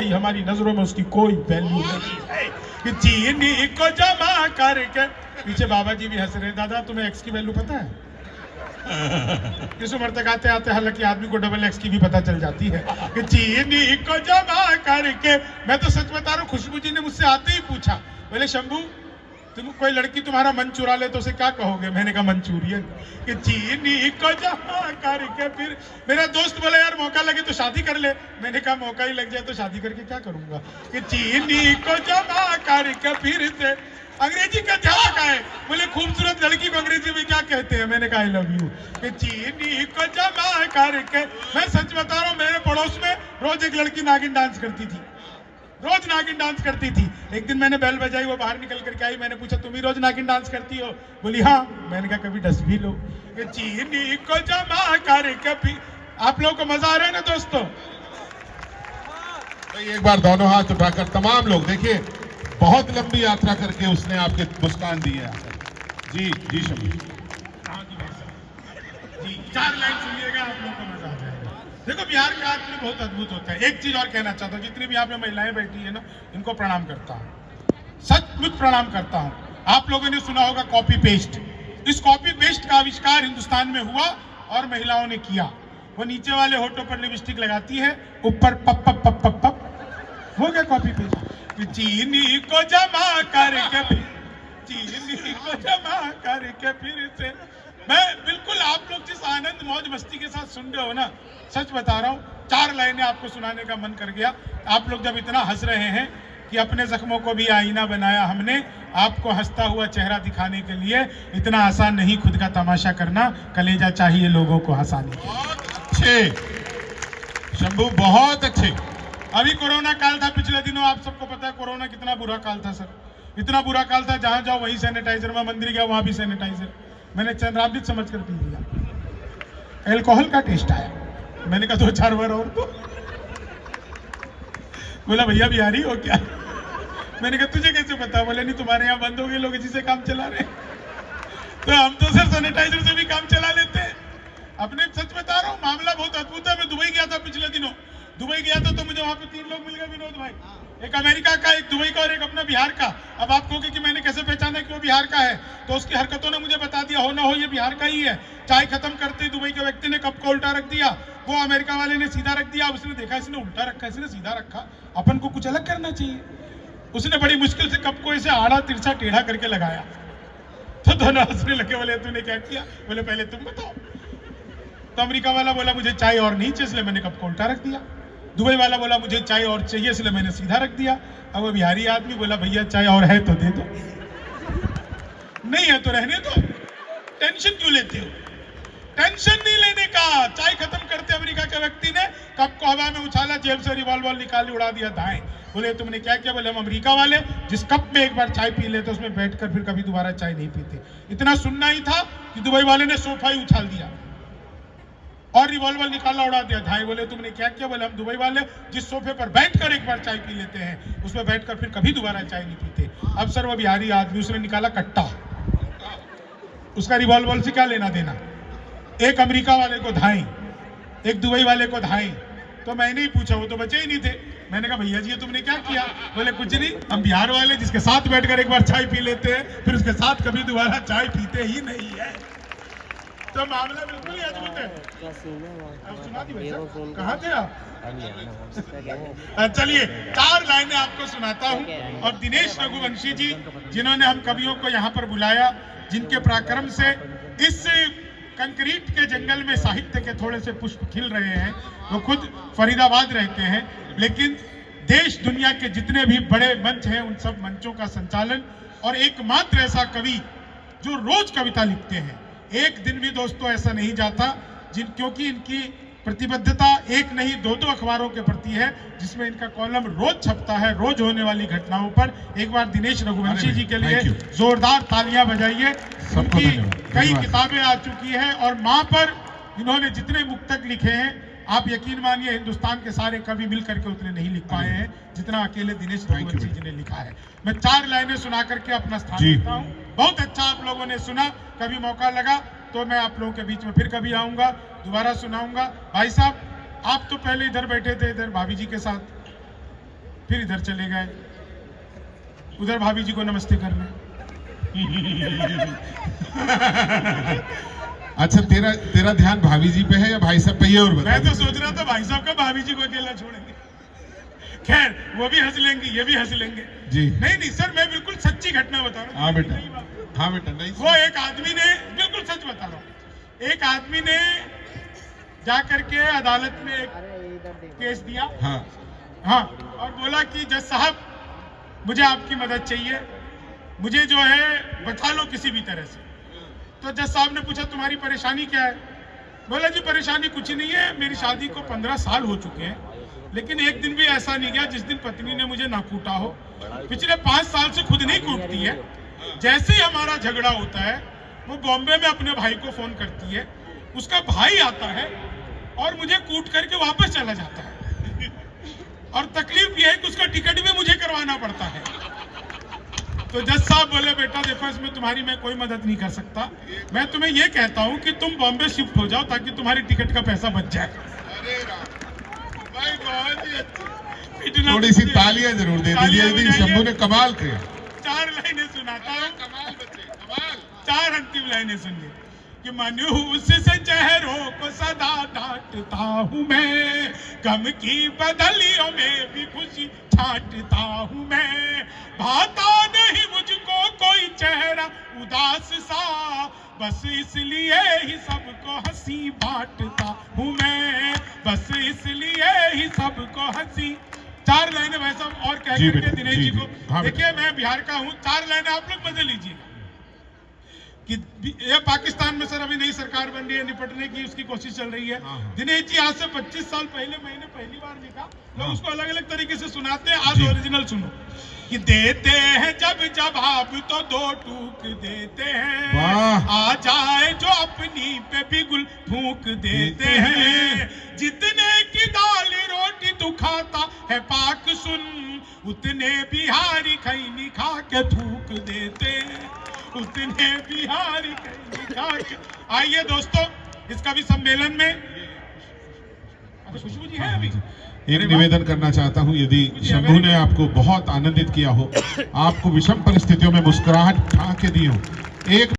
गई, हमारी नजरों में उसकी कोई वैल्यू नहीं है कि चीनी को जमा करके। पीछे बाबा जी भी हंस रहे। दादा तुम्हें एक्स की वैल्यू पता है? इस उम्र तक आते आते हालांकि आदमी को डबल एक्स की भी पता चल जाती है कि चीनी को जमा करके। मैं तो सच बता रहा हूँ, खुशबू जी ने मुझसे आते ही पूछा, बोले शंभू तुम कोई लड़की तुम्हारा मन चुरा ले तो उसे क्या कहोगे? मैंने कहा मंचूरियन। कि चीनी को जमा करके। फिर मेरा दोस्त बोला यार मौका लगे तो शादी कर ले। मैंने कहा मौका ही लग जाए तो शादी करके क्या करूंगा? कि चीनी को जमा करके। फिर से अंग्रेजी का ध्यान है। बोले खूबसूरत लड़की को अंग्रेजी में क्या कहते हैं? मैंने कहा आई लव यू। कि चीनी को जमा करके। मैं सच बता रहा हूँ, मेरे पड़ोस में रोज एक लड़की नागिन डांस करती थी, रोज नागिन डांस करती थी। एक दिन मैंने बेल बजाई, वो बाहर निकल करके आई। मैंने पूछा तुम ही रोज नागिन डांस करती हो? बोली हाँ। मैंने कहा कभी डस भी लो। कि चीनी को जमा करके। आप लोगों को मजा आ रहा है ना दोस्तों? तो एक बार दोनों हाथ उठाकर तमाम लोग देखिए, बहुत लंबी यात्रा करके उसने आपके मुस्कान दी है। जी जी शंभू जी, 4 लाइन सुनिएगा, आप लोगों को मजा आ जाएगा। देखो बिहार का आदमी बहुत अद्भुत होता है। एक चीज और कहना चाहता हूँ, जितनी भी यहाँ पे महिलाएं बैठी है ना, इनको प्रणाम करता हूँ, सचमुच प्रणाम करता हूँ। आप लोगों ने सुना होगा कॉपी पेस्ट। इस कॉपी पेस्ट का आविष्कार हिंदुस्तान में हुआ और महिलाओं ने किया। वो नीचे वाले होठों पर लिपस्टिक लगाती है, ऊपर पप पप पप पप पप, हो गया कॉपी पेस्ट। चीनी को जमा करके, चीनी को जमा करके। फिर से मैं बिल्कुल आप लोग जिस आनंद मौज मस्ती के साथ सुन रहे हो ना, सच बता रहा हूँ, 4 लाइनें आपको सुनाने का मन कर गया। आप लोग जब इतना हंस रहे हैं कि अपने जख्मों को भी आईना बनाया हमने, आपको हंसता हुआ चेहरा दिखाने के लिए। इतना आसान नहीं खुद का तमाशा करना, कलेजा चाहिए लोगों को हंसाने के। बहुत अच्छे शंभू, बहुत अच्छे। अभी कोरोना काल था पिछले दिनों, आप सबको पता है कोरोना कितना बुरा काल था सर। इतना बुरा काल था, जहां जाओ वहीं सैनिटाइजर। मैं मंदिर गया वहां भी सैनिटाइजर। मैंने चंद्रामृत समझ कर पी लिया, एल्कोहल का टेस्ट आया। मैंने कहा 2-4 बार और तो। बोला भैया बिहारी हो क्या? मैंने कहा तुझे कैसे पता? बोले नहीं तुम्हारे यहाँ बंद हो गए, लोग इसी से काम चला रहे। तो हम तो सर सैनिटाइजर से भी काम चला लेते हैं अपने। सच बता रहा हूँ, मामला बहुत अद्भुत है। मैं दुबई गया था पिछले दिनों, दुबई गया था तो मुझे वहां पे 3 लोग मिल गए विनोद भाई, एक अमेरिका का, एक दुबई का और एक अपना बिहार का। अब आप कहोगे कि मैंने कैसे पहचाना कि वो बिहार का है? तो उसकी हरकतों ने मुझे बता दिया, हो ना हो ये बिहार का ही है। चाय खत्म करते ही दुबई के व्यक्ति ने कप को उल्टा रख दिया, वो अमेरिका वाले ने सीधा रख दिया। उसने देखा इसने उल्टा रखा, इसने सीधा रखा, अपन को कुछ अलग करना चाहिए। उसने बड़ी मुश्किल से कप को ऐसे आड़ा तिरछा टेढ़ा करके लगाया। तो दोनों हंसने लगे, बोले तूने क्या किया? बोले पहले तुम बताओ। तो अमेरिका वाला बोला मुझे चाय और नहीं चाहिए, इसलिए मैंने कप को उल्टा रख दिया। दुबई वाला बोला मुझे चाय और चाहिए, इसलिए मैंने सीधा रख दिया। अब वो बिहारी आदमी बोला भैया चाय और है तो दे दो, नहीं है तो रहने दो, टेंशन क्यों लेते हो? टेंशन नहीं लेने का। चाय खत्म करते अमेरिका के व्यक्ति ने कप को हवा में उछाला, जेब से रिवॉल्वर निकाली, उड़ा दिया दाएं। बोले तुमने क्या किया? बोले हम अमेरिका वाले जिस कप में एक बार चाय पी लेते उसमें बैठकर फिर कभी दोबारा चाय नहीं पीते। इतना सुनना ही था कि दुबई वाले ने सोफा ही उछाल दिया और रिवॉल्वर निकाला, उड़ा दिया धाई। बोले तुमने क्या किया? बोले हम दुबई वाले जिस सोफे पर बैठकर एक बार चाय पी लेते हैं उसमें बैठकर फिर कभी दोबारा चाय नहीं पीते। अब सर वो बिहारी आदमी, उसने निकाला कट्टा, उसका रिवॉल्वर से क्या लेना देना? एक अमेरिका वाले को धाई, एक दुबई वाले को धाई। तो मैंने ही पूछा, वो तो बचे ही नहीं थे। मैंने कहा भैया जी तुमने क्या किया? बोले कुछ नहीं, हम बिहार वाले जिसके साथ बैठकर एक बार चाय पी लेते हैं फिर उसके साथ कभी दोबारा चाय पीते ही नहीं है। तो मामला बिल्कुल ही अद्भुत है। सुना दी भैया, कहाँ थे आप? चलिए 4 लाइनें आपको सुनाता हूँ। और दिनेश रघुवंशी जी जिन्होंने हम कवियों को यहाँ पर बुलाया, जिनके पराक्रम से इस कंक्रीट के जंगल में साहित्य के थोड़े से पुष्प खिल रहे हैं। वो खुद फरीदाबाद रहते हैं, लेकिन देश दुनिया के जितने भी बड़े मंच हैं उन सब मंचों का संचालन, और एकमात्र ऐसा कवि जो रोज कविता लिखते हैं। एक दिन भी दोस्तों ऐसा नहीं जाता क्योंकि इनकी प्रतिबद्धता एक नहीं 2-2 अखबारों के प्रति है, जिसमें इनका कॉलम रोज छपता है, रोज होने वाली घटनाओं पर। एक बार दिनेश रघुवंशी जी के लिए जोरदार तालियां बजाइए। उनकी कई किताबें आ चुकी हैं और मां पर इन्होंने जितने मुक्तक लिखे हैं, आप यकीन मानिए हिंदुस्तान के सारे कवि मिल करके उतने नहीं लिख पाए हैं जितना अकेले दिनेश रघुवंशी जी ने लिखा है। मैं 4 लाइनें सुना करके अपना स्थान लेता हूँ। बहुत अच्छा आप लोगों ने सुना। कभी मौका लगा तो मैं आप लोगों के बीच में फिर कभी आऊंगा, दोबारा सुनाऊंगा। भाई साहब आप तो पहले इधर बैठे थे, इधर भाभी जी के साथ, फिर इधर चले गए, उधर भाभी जी को नमस्ते करना। अच्छा, तेरा ध्यान भाभी जी पे है या भाई साहब पे, ये और बता। मैं तो सोच रहा था भाई साहब का भाभी जी को अकेला छोड़ेंगे। खैर, वो भी हंस लेंगे, ये भी हंस लेंगे। जी नहीं सर, मैं बिल्कुल सच्ची घटना बता रहा हूँ। हाँ बेटा, हाँ बेटा, नहीं वो एक आदमी ने, बिल्कुल सच बता रहा हूँ, एक आदमी ने जाकर के अदालत में एक केस दिया। हाँ, और बोला कि जज साहब मुझे आपकी मदद चाहिए, मुझे जो है बचा लो किसी भी तरह से। तो जज साहब ने पूछा तुम्हारी परेशानी क्या है? बोला जी परेशानी कुछ नहीं है, मेरी शादी को 15 साल हो चुके हैं, लेकिन एक दिन भी ऐसा नहीं गया जिस दिन पत्नी ने मुझे ना कूटा हो। पिछले 5 साल से खुद नहीं कूटती है, जैसे ही हमारा झगड़ा होता है वो बॉम्बे में अपने भाई को फोन करती है, उसका भाई आता है और मुझे कूट करके वापस चला जाता है। और तकलीफ यह है कि उसका टिकट भी मुझे करवाना पड़ता है। तो जज साहब बोले बेटा देखो, इसमें तुम्हारी मैं कोई मदद नहीं कर सकता, मैं तुम्हें यह कहता हूं कि तुम बॉम्बे शिफ्ट हो जाओ ताकि तुम्हारी टिकट का पैसा बच जाए। भाई बहुत ही अच्छी, थोड़ी सी तालियां जरूर दे दीजिए, शंभू ने कमाल किया। 4 लाइनें सुनाता हूं, कमाल बच्चे, कमाल। 4 अंतिम लाइनें सुनिए कि मनहूस से चेहरों को सदा डांटता हूं मैं, गम की बदलियों में भी खुशी छांटता हूं मैं, भाता नहीं मुझको कोई चेहरा उदास सा, बस इसलिए ही सबको हंसी बांटता हूं मैं, बस इसलिए ही सबको हंसी। 4 लाइनें भाई साहब और कह करके दिनेश जी को, देखिए मैं बिहार का हूं, 4 लाइनें आप लोग बदल लीजिए कि ये पाकिस्तान में सर अभी नई सरकार बन रही है, निपटने की उसकी कोशिश चल रही है। दिनेश जी आज से 25 साल पहले मैंने पहली बार लिखा, लोग उसको अलग अलग तरीके से सुनाते हैं, आज ओरिजिनल सुनो कि देते हैं जब जवाब तो 2 टूक देते हैं, आ जाए जो अपनी पे भी गुल फूंक देते हैं, जितने की दाल रोटी तू खाता है पाक सुन, उतने बिहारी खैनी खा के थूक देते, उतने बिहारी खैनी खा के। आइए दोस्तों, इसका भी सम्मेलन में खुशबू जी है अभी। एक निवेदन करना चाहता हूं, यदि शंभू ने आपको बहुत आनंदित किया हो, आपको विषम परिस्थितियों में मुस्कुराहट ढांक के दी हो, एक